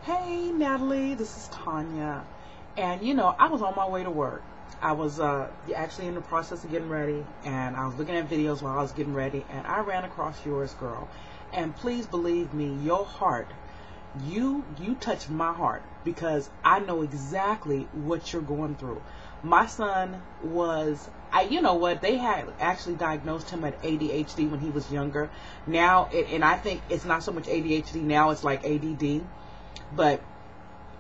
Hey Natalie, this is Tanya. And I was on my way to work. I was actually in the process of getting ready, and I was looking at videos while I was getting ready, and I ran across yours, girl. And please believe me, your heart, you touched my heart because I know exactly what you're going through. My son was, you know what, they had actually diagnosed him at ADHD when he was younger. Now, and I think it's not so much ADHD now, it's like ADD. But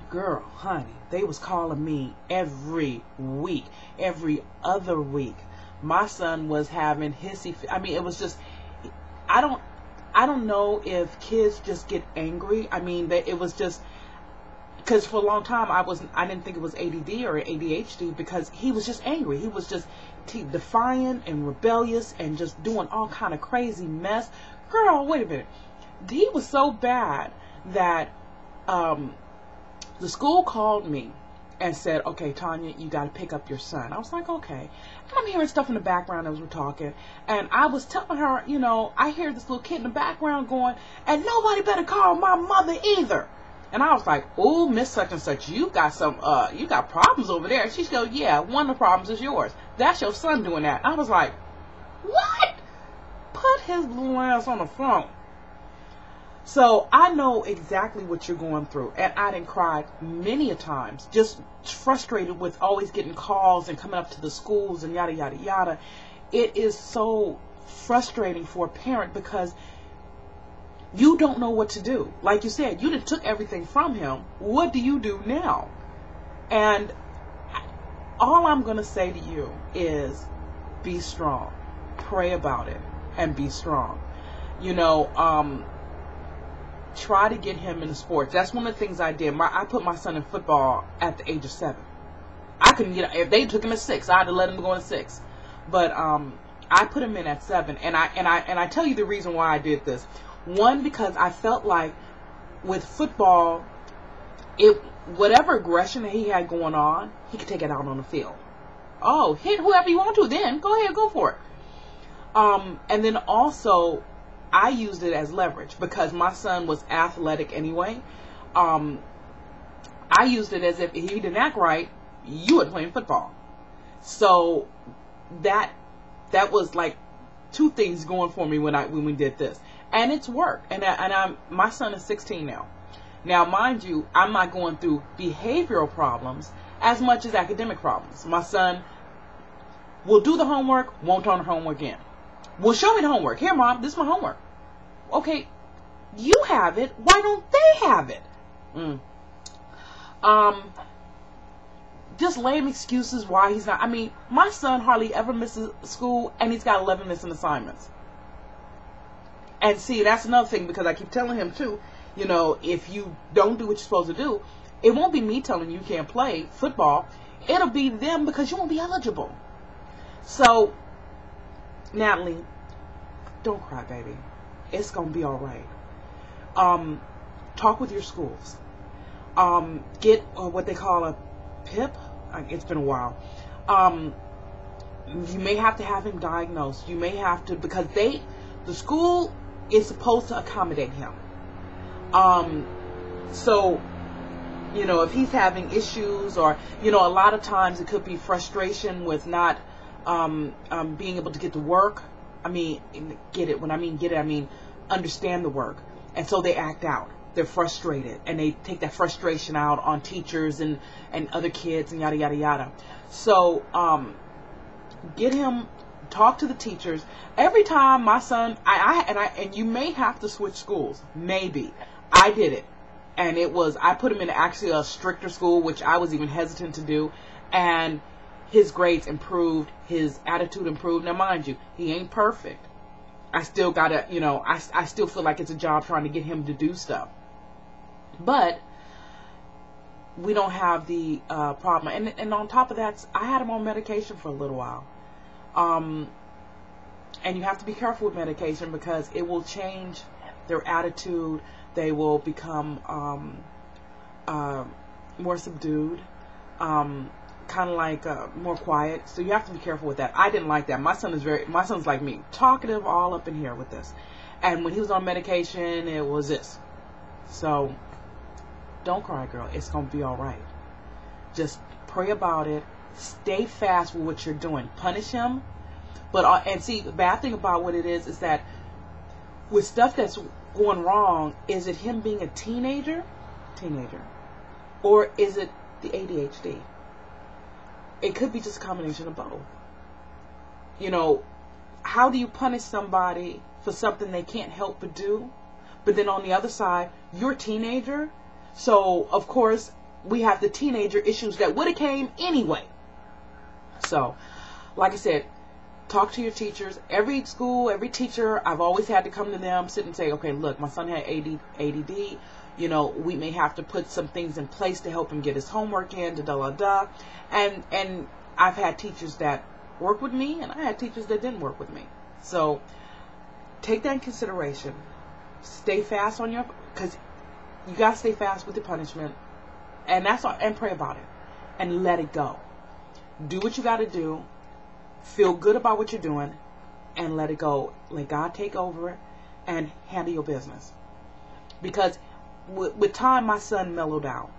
girl, honey, they was calling me every week, every other week. My son was having hissy. I mean, it was just, I don't, I don't know if kids just get angry. I mean, it was just because for a long time I didn't think it was ADD or ADHD because he was just angry. He was just defiant and rebellious and just doing all kind of crazy mess. Girl, wait a minute. He was so bad that the school called me and said, okay, Tanya, you got to pick up your son. I was like, okay. And I'm hearing stuff in the background as we're talking. And I was telling her, I hear this little kid in the background going, and nobody better call my mother either. And I was like, oh, Miss Such and Such, you got you got problems over there. And she goes, yeah, one of the problems is yours. That's your son doing that. I was like, what? Put his blue ass on the phone. So I know exactly what you're going through, and I done cried many a times, just frustrated with always getting calls and coming up to the schools and yada, yada, yada. It is so frustrating for a parent because you don't know what to do. Like you said, you done took everything from him. What do you do now? And all I'm going to say to you is be strong. Pray about it and be strong. Try to get him into sports. That's one of the things I did. I put my son in football at the age of 7. I couldn't get, if they took him at 6, I had to let him go at 6. But I put him in at 7, and I tell you the reason why I did this. One, because I felt like with football, whatever aggression that he had going on, he could take it out on the field. Oh, hit whoever you want to, then go ahead, go for it. And then also, I used it as leverage because my son was athletic anyway. I used it as if he didn't act right, you would playing football. So that was like two things going for me when we did this, and it's worked. And my son is 16 now. Now, mind you, I'm not going through behavioral problems as much as academic problems. My son will do the homework, won't turn the homework in. Well, show me the homework. Here, Mom, this is my homework. Okay, you have it. Why don't they have it? Just lame excuses why he's not. I mean, my son hardly ever misses school, and he's got 11 missing assignments. And see, that's another thing, because I keep telling him, too, if you don't do what you're supposed to do, it won't be me telling you can't play football. It'll be them because you won't be eligible. So, Natalie, don't cry, baby. It's going to be all right. Talk with your schools. Get what they call a PIP. It's been a while. You may have to have him diagnosed. You may have to, because the school is supposed to accommodate him. So, if he's having issues, or, a lot of times it could be frustration with not being able to get to work. I mean, get it. When I mean get it, I mean understand the work. And so they act out. They're frustrated, and they take that frustration out on teachers and other kids and yada, yada, yada. So get him, talk to the teachers. Every time my son, and you may have to switch schools. Maybe. I did it. And I put him in actually a stricter school, which I was even hesitant to do. And his grades improved, his attitude improved. Now, mind you, he ain't perfect. I still gotta, I still feel like it's a job trying to get him to do stuff. But we don't have the problem. And on top of that, I had him on medication for a little while. And you have to be careful with medication because it will change their attitude. They will become more subdued. Kind of like more quiet, so you have to be careful with that. I didn't like that. My son's like me, talkative all up in here with this. And when he was on medication, it was this. So Don't cry, girl. It's going to be all right. Just pray about it. Stay fast with what you're doing. Punish him. But and see, the bad thing about what it is that with stuff that's going wrong, is it him being a teenager, or is it the ADHD? It could be just a combination of both. You know, how do you punish somebody for something they can't help but do? But then on the other side, you're a teenager, so of course we have the teenager issues that would have came anyway. So, like I said, talk to your teachers. Every school, every teacher, I've always had to come to them, sit and say, okay, look, my son had ADD. You know, we may have to put some things in place to help him get his homework in, And I've had teachers that work with me, and I had teachers that didn't work with me. So take that in consideration. Stay fast on because you got to stay fast with the punishment. And that's all, and pray about it. And let it go. Do what you got to do. Feel good about what you're doing, and let it go. Let God take over and handle your business. Because with time, my son mellowed out,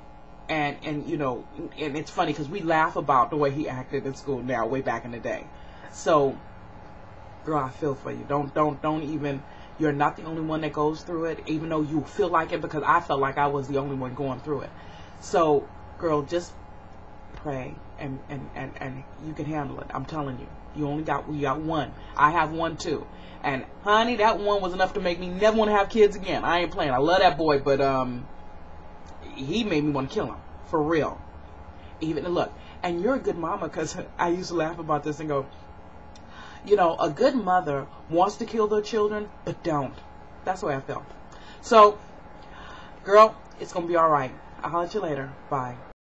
and you know, and it's funny because we laugh about the way he acted in school now, way back in the day. So, girl, I feel for you. Don't even. You're not the only one that goes through it, even though you feel like it, because I felt like I was the only one going through it. So, girl, just pray, and you can handle it. I'm telling you. You got one. I have one too. And honey, that one was enough to make me never want to have kids again. I ain't playing. I love that boy, but he made me want to kill him. For real. Even look, and you're a good mama, because I used to laugh about this and go, you know, a good mother wants to kill their children, but don't. That's the way I felt. So, girl, it's going to be all right. I'll holler at you later. Bye.